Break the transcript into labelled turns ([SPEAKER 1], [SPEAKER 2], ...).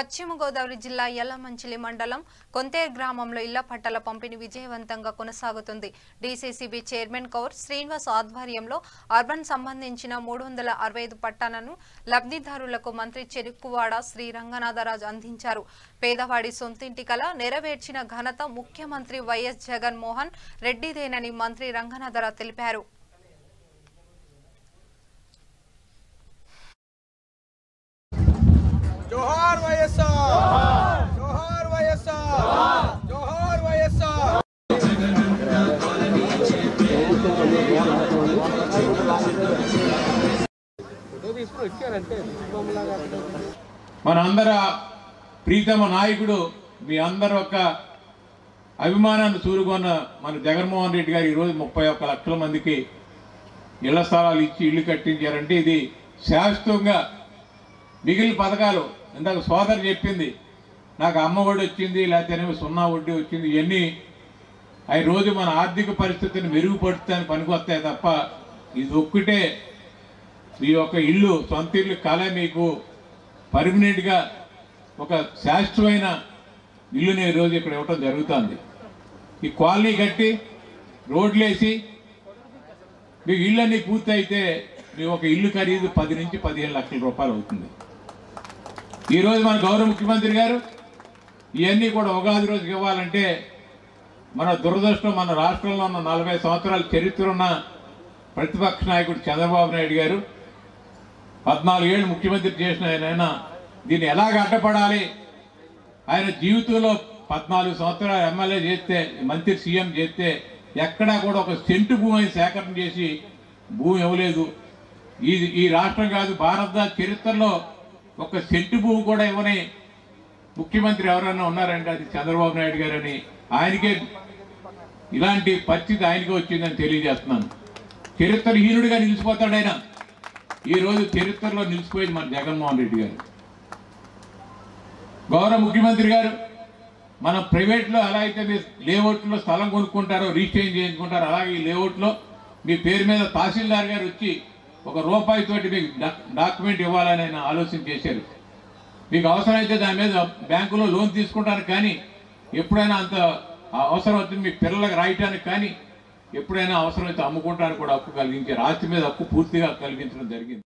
[SPEAKER 1] పశ్చిమ గోదావరి జిల్లా యల్లమంచిలి మండలం కొంతేరు గ్రామంలో ఇళ్ల పట్టాల పంపిణీ విజయవంతంగా కొనసాగుతుంది. డీసీసీబీ చైర్మన్ కౌర్ శ్రీనివాస్ ఆధ్వర్యంలో అర్బన్ సంబంధించిన 365 పట్టాలను లబ్ధిదారులకు మంత్రి చెరుకువాడ శ్రీ రంగనాథరాజు అందించారు. పేదవాడి సొంతింటి కల నెరవేర్చిన ఘనత ముఖ్యమంత్రి వైఎస్ జగన్మోహన్ రెడ్డిదేనని మంత్రి రంగనాథరాజు తెలిపారు.
[SPEAKER 2] जोहार వైఎస్ఆర్ जोहार వైఎస్ఆర్ जोहार వైఎస్ఆర్
[SPEAKER 3] మనందర ప్రీతమ నాయకుడు మీ అందరి యొక్క అభిమానాన్ని చూరుకున్న మన జగన్మోహన్ రెడ్డి గారు ఈరోజు 31 లక్షల మందికి ఇళ్ల స్థలాలు ఇచ్చి ఇల్లు కట్టించారంటే ఇది శాశ్వతంగా మిగిలిన పథకాలు ఇందాక సోదరు చెప్పింది నాకు అమ్మ ఒడి వచ్చింది లేకపోతే సున్నా వడ్డీ వచ్చింది ఇవన్నీ అవి రోజు మన ఆర్థిక పరిస్థితిని మెరుగుపడుతాయని పనికొస్తాయి తప్ప ఇది ఒక్కటే మీ యొక్క ఇల్లు సొంత ఇల్లు కళ మీకు పర్మనెంట్గా ఒక శాశ్వతమైన ఇల్లుని ఈరోజు ఇక్కడ ఇవ్వటం జరుగుతుంది. ఈ కాలనీ కట్టి రోడ్లేసి మీకు ఇళ్ళన్నీ పూర్తి అయితే మీ ఒక ఇల్లు ఖరీదు 10 నుంచి 15 లక్షల రూపాయలు అవుతుంది. ఈరోజు మన గౌరవ ముఖ్యమంత్రి గారు ఇవన్నీ కూడా ఉగాది రోజుకి ఇవ్వాలంటే మన దురదృష్టం మన రాష్ట్రంలో ఉన్న 40 సంవత్సరాల చరిత్ర ఉన్న ప్రతిపక్ష నాయకుడు చంద్రబాబు నాయుడు గారు 14 ఏళ్ళు ముఖ్యమంత్రి చేసిన ఆయన దీన్ని ఎలాగ అడ్డపడాలి, ఆయన జీవితంలో 14 సంవత్సరాలు ఎమ్మెల్యే చేస్తే మంత్రి సీఎం చేస్తే ఎక్కడా కూడా ఒక సెంటు భూమిని సేకరణ చేసి భూమి ఇవ్వలేదు. ఈ రాష్ట్రం కాదు భారత చరిత్రలో ఒక సెంటు భూమి కూడా ఇవ్వని ముఖ్యమంత్రి ఎవరైనా ఉన్నారంటే అది చంద్రబాబు నాయుడు గారని ఆయనకే ఇలాంటి పరిస్థితి ఆయనకే వచ్చిందని తెలియజేస్తున్నాను. చరిత్రహీనుడిగా నిలిచిపోతాడు ఆయన. ఈరోజు చరిత్రలో నిలిచిపోయింది మన జగన్మోహన్ రెడ్డి గారు. గౌరవ ముఖ్యమంత్రి గారు మన ప్రైవేట్లో ఎలా అయితే మీరు లేఅవుట్లో స్థలం కొనుక్కుంటారో రిజిస్ట్రేషన్ చేయించుకుంటారో అలాగే ఈ లేఅవుట్లో మీ పేరు మీద తహసీల్దార్ గారు వచ్చి ₹1 తోటి మీకు డాక్యుమెంట్ ఇవ్వాలని ఆయన ఆలోచన చేశారు. మీకు అవసరమైతే దాని మీద బ్యాంకులో లోన్ తీసుకుంటానికి కానీ ఎప్పుడైనా అంత అవసరం అవుతుంది మీ పిల్లలకు రాయటానికి కానీ ఎప్పుడైనా అవసరమైతే అమ్ముకుంటానికి కూడా హక్కు కలిగించారు. ఆస్తి మీద హక్కు పూర్తిగా కలిగించడం జరిగింది.